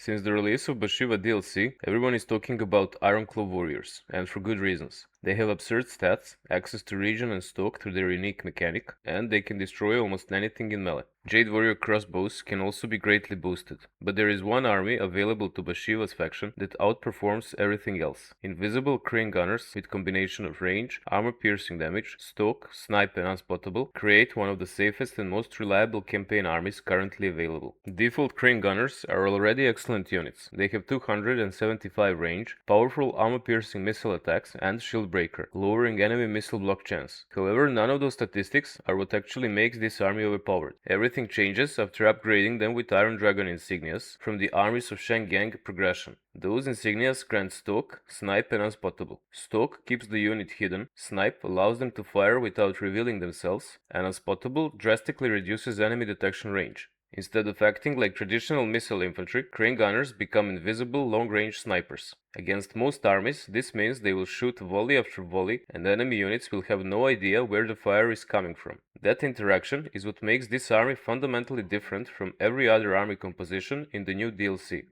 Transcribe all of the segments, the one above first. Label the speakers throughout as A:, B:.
A: Since the release of Bhashiva DLC, everyone is talking about Ironclaw warriors, and for good reasons. They have absurd stats, access to regen and Stalk through their unique mechanic, and they can destroy almost anything in melee. Jade warrior crossbows can also be greatly boosted, but there is one army available to Bhashiva's faction that outperforms everything else. Invisible crane gunners with combination of range, armor-piercing damage, Stalk, Snipe and Unspottable create one of the safest and most reliable campaign armies currently available. Default crane gunners are already excellent units. They have 275 range, powerful armor-piercing missile attacks and shield breaker, lowering enemy missile block chance. However, none of those statistics are what actually makes this army overpowered. Everything changes after upgrading them with Iron Dragon insignias from the armies of Shengang progression. Those insignias grant Stalk, Snipe and Unspottable. Stalk keeps the unit hidden, Snipe allows them to fire without revealing themselves, and Unspottable drastically reduces enemy detection range. Instead of acting like traditional missile infantry, crane gunners become invisible long-range snipers. Against most armies, this means they will shoot volley after volley, and enemy units will have no idea where the fire is coming from. That interaction is what makes this army fundamentally different from every other army composition in the new DLC.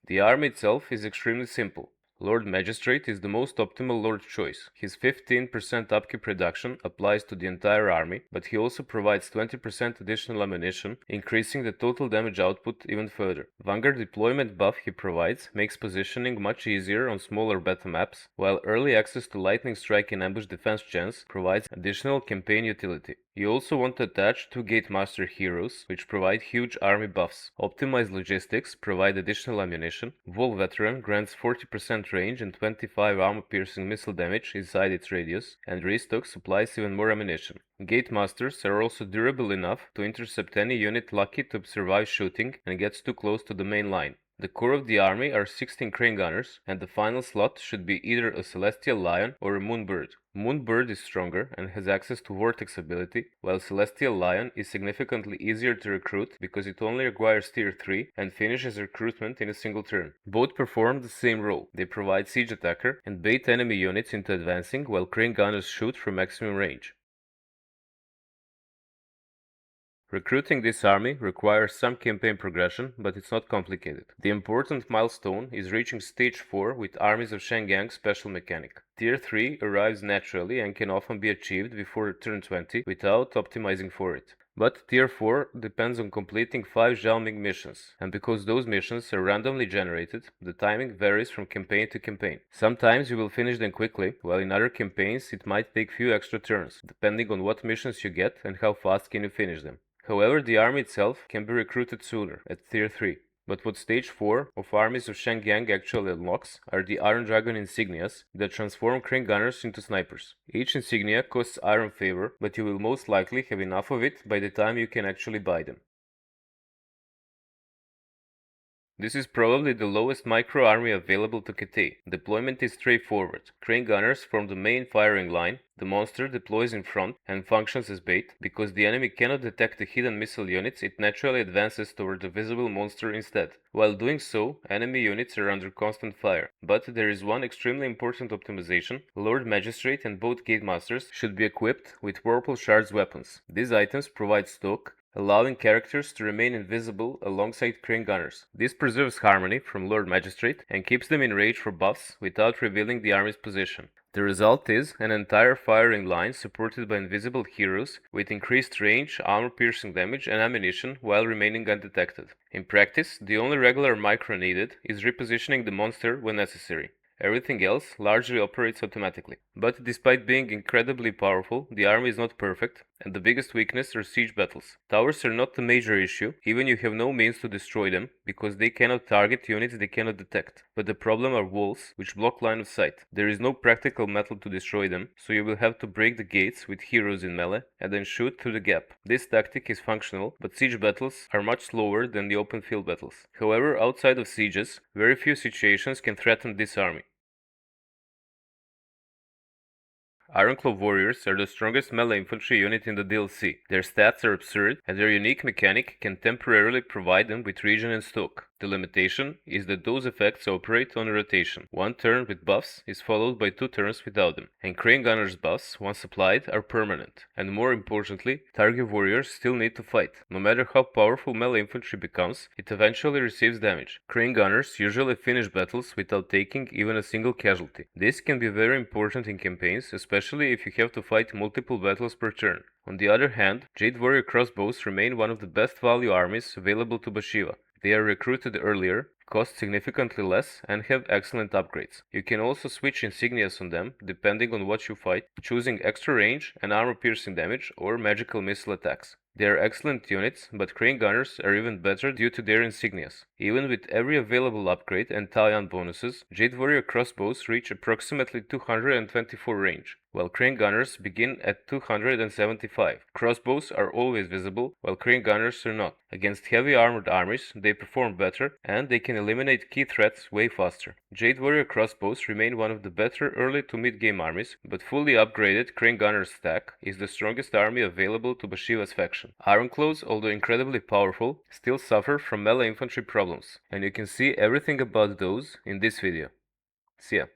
A: The army itself is extremely simple. Lord Magistrate is the most optimal Lord choice. His 15% upkeep reduction applies to the entire army, but he also provides 20% additional ammunition, increasing the total damage output even further. Vanguard deployment buff he provides makes positioning much easier on smaller beta maps, while early access to lightning strike and ambush defense chance provides additional campaign utility. You also want to attach 2 Gate Master heroes, which provide huge army buffs. Optimized logistics provide additional ammunition. Wall Veteran grants 40% range and 25 armor-piercing missile damage inside its radius, and Restock supplies even more ammunition. Gate Masters are also durable enough to intercept any unit lucky to survive shooting and gets too close to the main line. The core of the army are 16 crane gunners, and the final slot should be either a Celestial Lion or a Moonbird. Moonbird is stronger and has access to Vortex ability, while Celestial Lion is significantly easier to recruit because it only requires tier 3 and finishes recruitment in a single turn. Both perform the same role. They provide siege attacker and bait enemy units into advancing, while crane gunners shoot from maximum range. Recruiting this army requires some campaign progression, but it's not complicated. The important milestone is reaching stage 4 with armies of Shengang special mechanic. Tier 3 arrives naturally and can often be achieved before turn 20 without optimizing for it. But Tier 4 depends on completing 5 Zhalming missions, and because those missions are randomly generated, the timing varies from campaign to campaign. Sometimes you will finish them quickly, while in other campaigns it might take few extra turns, depending on what missions you get and how fast can you finish them. However, the army itself can be recruited sooner, at Tier 3. But what Stage 4 of Armies of Shengyang actually unlocks are the Iron Dragon insignias that transform crane gunners into snipers. Each insignia costs Iron Favor, but you will most likely have enough of it by the time you can actually buy them. This is probably the lowest micro army available to KT. Deployment is straightforward. Crane gunners form the main firing line, the monster deploys in front and functions as bait. Because the enemy cannot detect the hidden missile units, it naturally advances toward the visible monster instead. While doing so, enemy units are under constant fire. But there is one extremely important optimization. Lord Magistrate and both Gate Masters should be equipped with Purple Shards weapons. These items provide stock, allowing characters to remain invisible alongside crane gunners. This preserves harmony from Lord Magistrate and keeps them in range for buffs without revealing the army's position. The result is an entire firing line supported by invisible heroes with increased range, armor-piercing damage and ammunition while remaining undetected. In practice, the only regular micro needed is repositioning the monster when necessary. Everything else largely operates automatically. But despite being incredibly powerful, the army is not perfect, and the biggest weakness are siege battles. Towers are not the major issue, even you have no means to destroy them, because they cannot target units they cannot detect. But the problem are walls, which block line of sight. There is no practical method to destroy them, so you will have to break the gates with heroes in melee, and then shoot through the gap. This tactic is functional, but siege battles are much slower than the open field battles. However, outside of sieges, very few situations can threaten this army. Ironclaw warriors are the strongest melee infantry unit in the DLC. Their stats are absurd, and their unique mechanic can temporarily provide them with regen and Stalk. The limitation is that those effects operate on rotation. One turn with buffs is followed by 2 turns without them, and Crane Gunner's buffs, once applied, are permanent. And more importantly, target warriors still need to fight. No matter how powerful melee infantry becomes, it eventually receives damage. Crane Gunners usually finish battles without taking even a single casualty. This can be very important in campaigns, especially if you have to fight multiple battles per turn. On the other hand, Jade Warrior Crossbows remain one of the best value armies available to Bhashiva. They are recruited earlier, cost significantly less, and have excellent upgrades. You can also switch insignias on them depending on what you fight, choosing extra range and armor-piercing damage or magical missile attacks. They are excellent units, but Crane Gunners are even better due to their insignias. Even with every available upgrade and tie-on bonuses, Jade Warrior Crossbows reach approximately 224 range, while Crane Gunners begin at 275. Crossbows are always visible, while Crane Gunners are not. Against heavy armored armies, they perform better, and they can eliminate key threats way faster. Jade Warrior Crossbows remain one of the better early to mid-game armies, but fully upgraded Crane Gunner's stack is the strongest army available to Bhashiva's faction. Ironclaws, although incredibly powerful, still suffer from melee infantry problems, and you can see everything about those in this video. See ya.